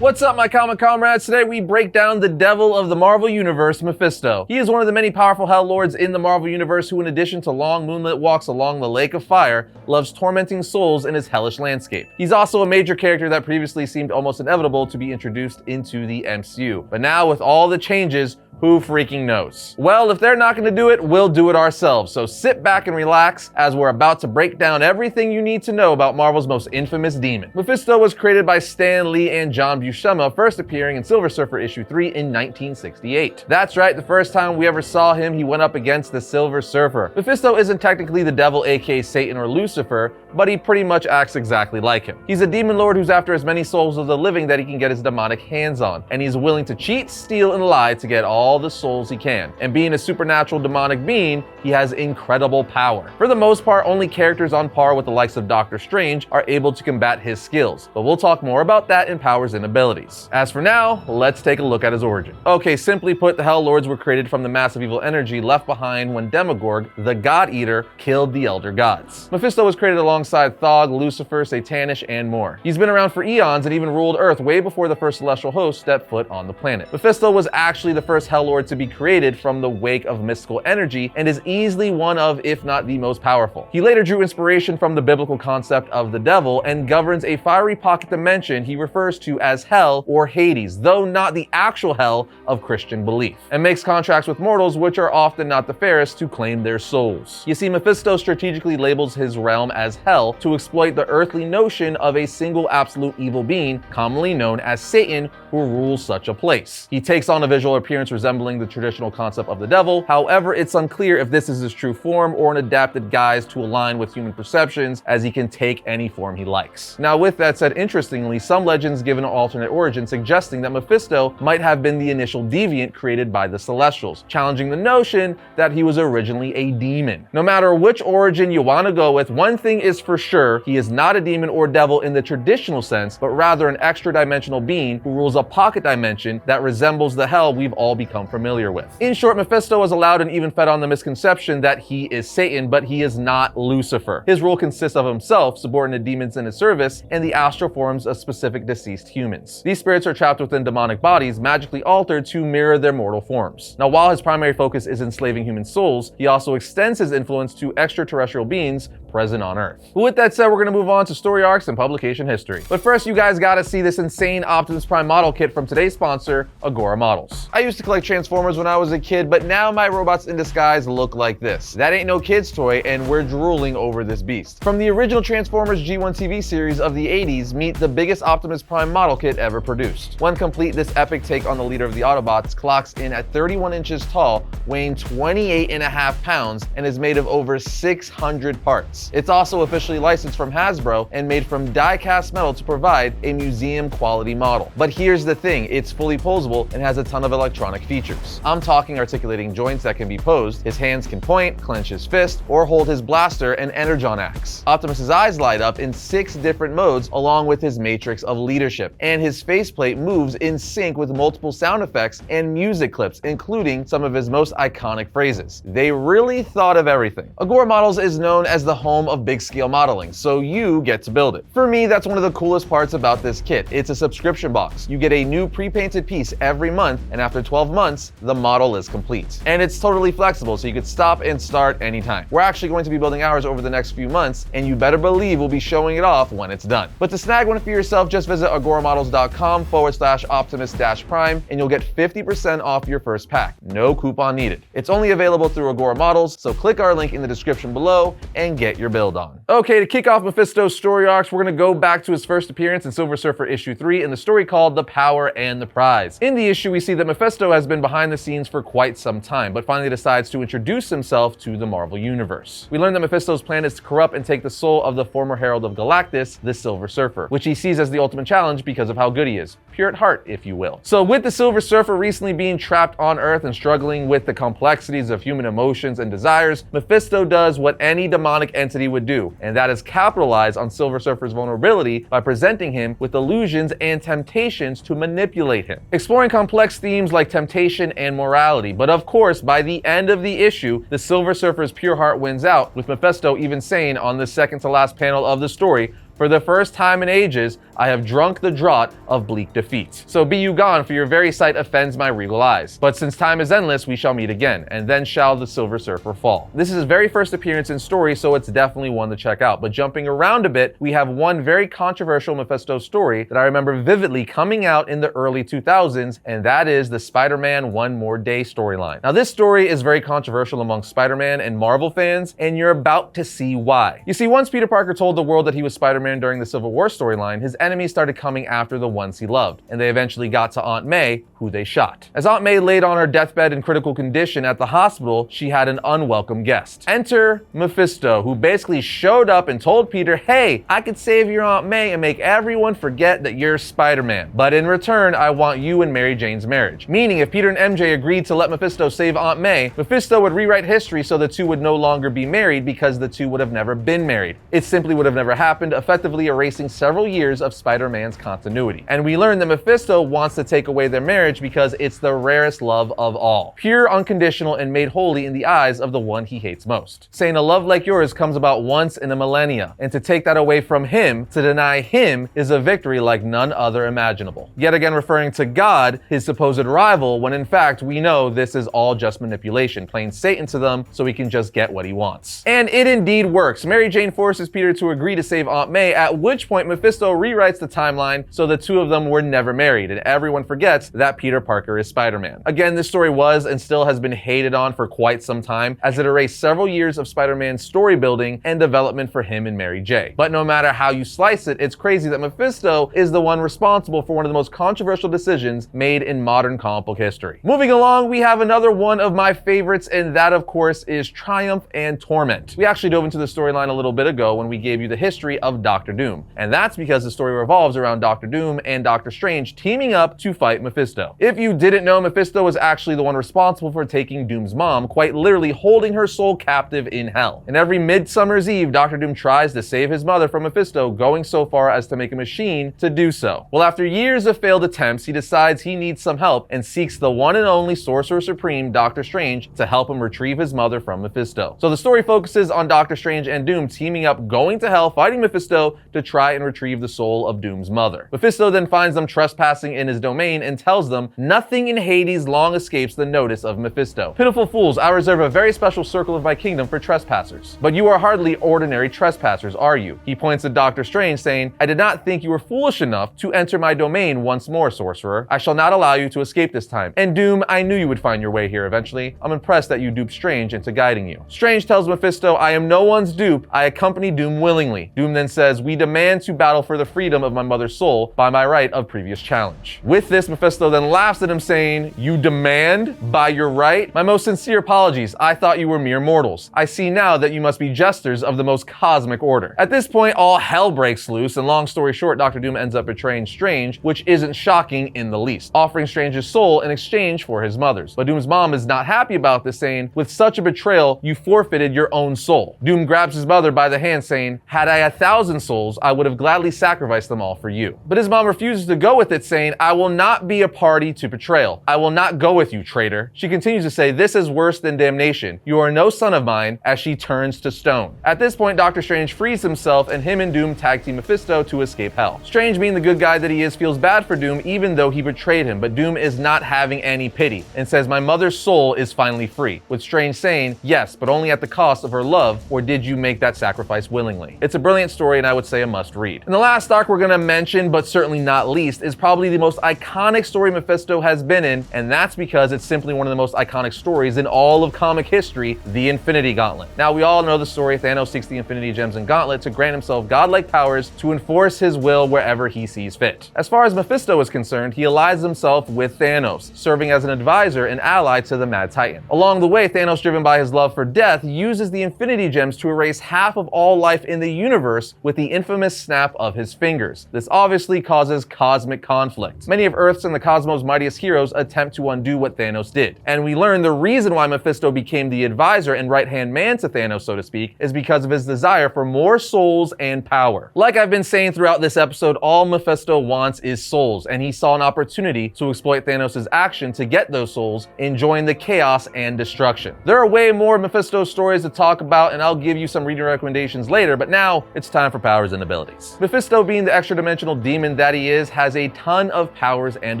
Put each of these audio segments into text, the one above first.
What's up, my comic comrades? Today we break down the devil of the Marvel Universe, Mephisto. He is one of the many powerful Hell Lords in the Marvel Universe who, in addition to long moonlit walks along the Lake of Fire, loves tormenting souls in his hellish landscape. He's also a major character that previously seemed almost inevitable to be introduced into the MCU. But now, with all the changes, who freaking knows? Well, if they're not going to do it, we'll do it ourselves. So sit back and relax as we're about to break down everything you need to know about Marvel's most infamous demon. Mephisto was created by Stan Lee and John Buscema, first appearing in Silver Surfer issue 3 in 1968. That's right, the first time we ever saw him, he went up against the Silver Surfer. Mephisto isn't technically the devil, aka Satan or Lucifer, but he pretty much acts exactly like him. He's a demon lord who's after as many souls of the living that he can get his demonic hands on, and he's willing to cheat, steal, and lie to get all the souls he can. And being a supernatural demonic being, he has incredible power. For the most part, only characters on par with the likes of Doctor Strange are able to combat his skills, but we'll talk more about that in powers and abilities. As for now, let's take a look at his origin. Okay, simply put, the Hell Lords were created from the massive evil energy left behind when Demogorg, the God Eater, killed the Elder Gods. Mephisto was created alongside Thog, Lucifer, Satanish, and more. He's been around for eons and even ruled Earth way before the first celestial host stepped foot on the planet. Mephisto was actually the first Hell Lord to be created from the wake of mystical energy and is easily one of, if not the most powerful. He later drew inspiration from the biblical concept of the devil and governs a fiery pocket dimension he refers to as Hell or Hades, though not the actual hell of Christian belief, and makes contracts with mortals which are often not the fairest to claim their souls. You see, Mephisto strategically labels his realm as Hell to exploit the earthly notion of a single absolute evil being, commonly known as Satan, who rules such a place. He takes on a visual appearance resembling the traditional concept of the devil. However, it's unclear if this is his true form or an adapted guise to align with human perceptions, as he can take any form he likes. Now, with that said, interestingly, some legends give an alternate origin suggesting that Mephisto might have been the initial deviant created by the Celestials, challenging the notion that he was originally a demon. No matter which origin you want to go with, one thing is for sure, he is not a demon or devil in the traditional sense, but rather an extra-dimensional being who rules a pocket dimension that resembles the hell we've all become familiar with. In short, Mephisto was allowed and even fed on the misconception that he is Satan, but he is not Lucifer. His rule consists of himself, subordinate demons in his service, and the astral forms of specific deceased humans. These spirits are trapped within demonic bodies, magically altered to mirror their mortal forms. Now, while his primary focus is enslaving human souls, he also extends his influence to extraterrestrial beings present on Earth. But with that said, we're going to move on to story arcs and publication history. But first, you guys gotta see this insane Optimus Prime model kit from today's sponsor, Agora Models. I used to collect Transformers when I was a kid, but now my robots in disguise look like this. That ain't no kid's toy, and we're drooling over this beast. From the original Transformers G1 TV series of the 80s, meet the biggest Optimus Prime model kit ever produced. When complete, this epic take on the leader of the Autobots clocks in at 31 inches tall, weighing 28.5 pounds, and is made of over 600 parts. It's also officially licensed from Hasbro and made from die-cast metal to provide a museum-quality model. But here's the thing, it's fully posable and has a ton of electronic features. I'm talking articulating joints that can be posed, his hands can point, clench his fist, or hold his blaster and energon axe. Optimus's eyes light up in 6 different modes along with his matrix of leadership, and his faceplate moves in sync with multiple sound effects and music clips, including some of his most iconic phrases. They really thought of everything. Agora Models is known as the home of big-scale modeling, so you get to build it. For me, that's one of the coolest parts about this kit. It's a subscription box. You get a new pre-painted piece every month, and after 12 months, the model is complete. And it's totally flexible, so you could stop and start anytime. We're actually going to be building ours over the next few months, and you better believe we'll be showing it off when it's done. But to snag one for yourself, just visit agoramodels.com/Optimus-Prime, and you'll get 50% off your first pack. No coupon needed. It's only available through Agora Models, so click our link in the description below and get your build on. Okay, to kick off Mephisto's story arcs, we're going to go back to his first appearance in Silver Surfer issue 3 in the story called The Power and the Prize. In the issue, we see that Mephisto has been behind the scenes for quite some time, but finally decides to introduce himself to the Marvel Universe. We learn that Mephisto's plan is to corrupt and take the soul of the former Herald of Galactus, the Silver Surfer, which he sees as the ultimate challenge because of how good he is. Pure at heart, if you will. So with the Silver Surfer recently being trapped on Earth and struggling with the complexities of human emotions and desires, Mephisto does what any demonic entity would do, and that is capitalize on Silver Surfer's vulnerability by presenting him with illusions and temptations to manipulate him, exploring complex themes like temptation and morality. But of course, by the end of the issue, the Silver Surfer's pure heart wins out, with Mephisto even saying on the second to last panel of the story, For the first time in ages, I have drunk the draught of bleak defeat. So be you gone, for your very sight offends my regal eyes. But since time is endless, we shall meet again, and then shall the Silver Surfer fall. This is his very first appearance in story, so it's definitely one to check out. But jumping around a bit, we have one very controversial Mephisto story that I remember vividly coming out in the early 2000s, and that is the Spider-Man One More Day storyline. Now, this story is very controversial among Spider-Man and Marvel fans, and you're about to see why. You see, once Peter Parker told the world that he was Spider-Man during the Civil War storyline, his enemies started coming after the ones he loved, and they eventually got to Aunt May, who they shot. As Aunt May laid on her deathbed in critical condition at the hospital, she had an unwelcome guest. Enter Mephisto, who basically showed up and told Peter, hey, I could save your Aunt May and make everyone forget that you're Spider-Man. But in return, I want you and Mary Jane's marriage. Meaning, if Peter and MJ agreed to let Mephisto save Aunt May, Mephisto would rewrite history so the two would no longer be married because the two would have never been married. It simply would have never happened, effectively erasing several years of Spider-Man's continuity. And we learn that Mephisto wants to take away their marriage because it's the rarest love of all. Pure, unconditional, and made holy in the eyes of the one he hates most. Saying a love like yours comes about once in a millennia, and to take that away from him, to deny him, is a victory like none other imaginable. Yet again referring to God, his supposed rival, when in fact we know this is all just manipulation, playing Satan to them so he can just get what he wants. And it indeed works. Mary Jane forces Peter to agree to save Aunt May, at which point Mephisto rewrites the timeline so the two of them were never married, and everyone forgets that Peter Parker is Spider-Man. Again, this story was and still has been hated on for quite some time, as it erased several years of Spider-Man's story building and development for him and Mary J. But no matter how you slice it, it's crazy that Mephisto is the one responsible for one of the most controversial decisions made in modern comic book history. Moving along, we have another one of my favorites, and that of course is Triumph and Torment. We actually dove into the storyline a little bit ago when we gave you the history of Doctor Doom, and that's because the story revolves around Doctor Doom and Doctor Strange teaming up to fight Mephisto. If you didn't know, Mephisto was actually the one responsible for taking Doom's mom, quite literally holding her soul captive in hell. And every Midsummer's Eve, Doctor Doom tries to save his mother from Mephisto, going so far as to make a machine to do so. Well, after years of failed attempts, he decides he needs some help and seeks the one and only Sorcerer Supreme, Doctor Strange, to help him retrieve his mother from Mephisto. So the story focuses on Doctor Strange and Doom teaming up, going to hell, fighting Mephisto to try and retrieve the soul of Doom's mother. Mephisto then finds them trespassing in his domain and tells them nothing in Hades long escapes the notice of Mephisto. Pitiful fools, I reserve a very special circle of my kingdom for trespassers. But you are hardly ordinary trespassers, are you? He points at Doctor Strange, saying, I did not think you were foolish enough to enter my domain once more, sorcerer. I shall not allow you to escape this time. And Doom, I knew you would find your way here eventually. I'm impressed that you duped Strange into guiding you. Strange tells Mephisto, I am no one's dupe. I accompany Doom willingly. Doom then says, we demand to battle for the freedom of my mother's soul by my right of previous challenge. With this, Mephisto then laughs at him, saying, you demand by your right? My most sincere apologies. I thought you were mere mortals. I see now that you must be jesters of the most cosmic order. At this point, all hell breaks loose, and long story short, Doctor Doom ends up betraying Strange, which isn't shocking in the least, offering Strange's soul in exchange for his mother's. But Doom's mom is not happy about this, saying, with such a betrayal, you forfeited your own soul. Doom grabs his mother by the hand, saying, had I 1,000 souls, I would have gladly sacrificed them all for you. But his mom refuses to go with it, saying, I will not be a party to betrayal. I will not go with you, traitor. She continues to say, this is worse than damnation. You are no son of mine, as she turns to stone. At this point, Doctor Strange frees himself, and him and Doom tag team Mephisto to escape hell. Strange, being the good guy that he is, feels bad for Doom even though he betrayed him, but Doom is not having any pity and says, my mother's soul is finally free, with Strange saying, yes, but only at the cost of her love, or did you make that sacrifice willingly? It's a brilliant story, and I would say a must read. And the last arc we're gonna mention, but certainly not least, is probably the most iconic story Mephisto has been in, and that's because it's simply one of the most iconic stories in all of comic history, the Infinity Gauntlet. Now, we all know the story. Thanos seeks the Infinity Gems and Gauntlet to grant himself godlike powers to enforce his will wherever he sees fit. As far as Mephisto is concerned, he allies himself with Thanos, serving as an advisor and ally to the Mad Titan. Along the way, Thanos, driven by his love for death, uses the Infinity Gems to erase half of all life in the universe with the infamous snap of his fingers. This obviously causes cosmic conflict. Many of Earth's and the cosmos' mightiest heroes attempt to undo what Thanos did. And we learn the reason why Mephisto became the advisor and right-hand man to Thanos, so to speak, is because of his desire for more souls and power. Like I've been saying throughout this episode, all Mephisto wants is souls, and he saw an opportunity to exploit Thanos' action to get those souls, enjoying the chaos and destruction. There are way more Mephisto stories to talk about, and I'll give you some reading recommendations later, but now it's time for powers and abilities. Mephisto, being the extra-dimensional demon that he is, has a ton of powers and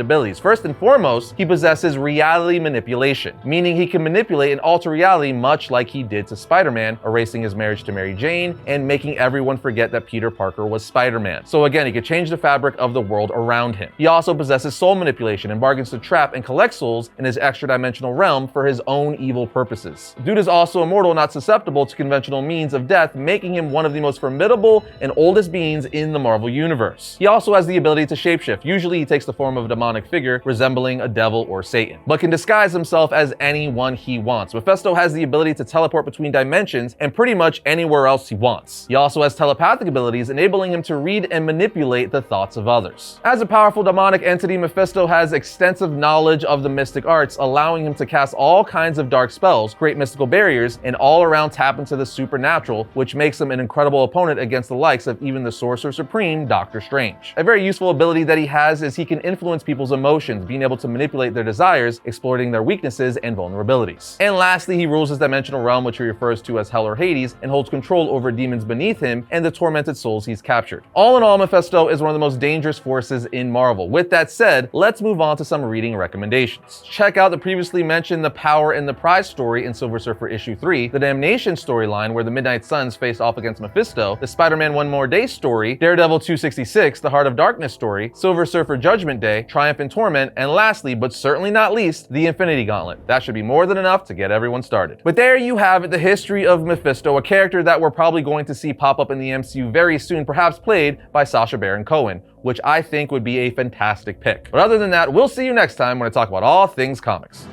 abilities. First and foremost, he possesses reality manipulation, meaning he can manipulate and alter reality much like he did to Spider-Man, erasing his marriage to Mary Jane and making everyone forget that Peter Parker was Spider-Man. So again, he could change the fabric of the world around him. He also possesses soul manipulation and bargains to trap and collect souls in his extra-dimensional realm for his own evil purposes. Dude is also immortal, not susceptible to conventional means of death, making him one of the most formidable and oldest beings in the Marvel Universe. He also has the ability to shapeshift. Usually he takes the form of a demonic figure resembling a devil or Satan, but can disguise himself as anyone he wants. Mephisto has the ability to teleport between dimensions and pretty much anywhere else he wants. He also has telepathic abilities, enabling him to read and manipulate the thoughts of others. As a powerful demonic entity, Mephisto has extensive knowledge of the mystic arts, allowing him to cast all kinds of dark spells, create mystical barriers, and all around tap into the supernatural, which makes him an incredible opponent against the likes of even the Sorcerer Supreme, Doctor Strange. A very useful ability that he has is he can influence people's emotions, being able to manipulate their desires, exploiting their weaknesses and vulnerabilities. And lastly, he rules his dimensional realm, which he refers to as Hell or Hades, and holds control over demons beneath him and the tormented souls he's captured. All in all, Mephisto is one of the most dangerous forces in Marvel. With that said, let's move on to some reading recommendations. Check out the previously mentioned The Power and the Prize story in Silver Surfer issue 3, the Damnation storyline where the Midnight Suns face off against Mephisto, the Spider-Man One More Day story, Daredevil 266, the Heart of Darkness story, Silver Surfer Judgment Day, Triumph and Torment, and lastly, but certainly not least, the Infinity Gauntlet. That should be more than enough to get everyone started. But there you have it, the history of Mephisto, a character that we're probably going to see pop up in the MCU very soon, perhaps played by Sacha Baron Cohen, which I think would be a fantastic pick. But other than that, we'll see you next time when I talk about all things comics.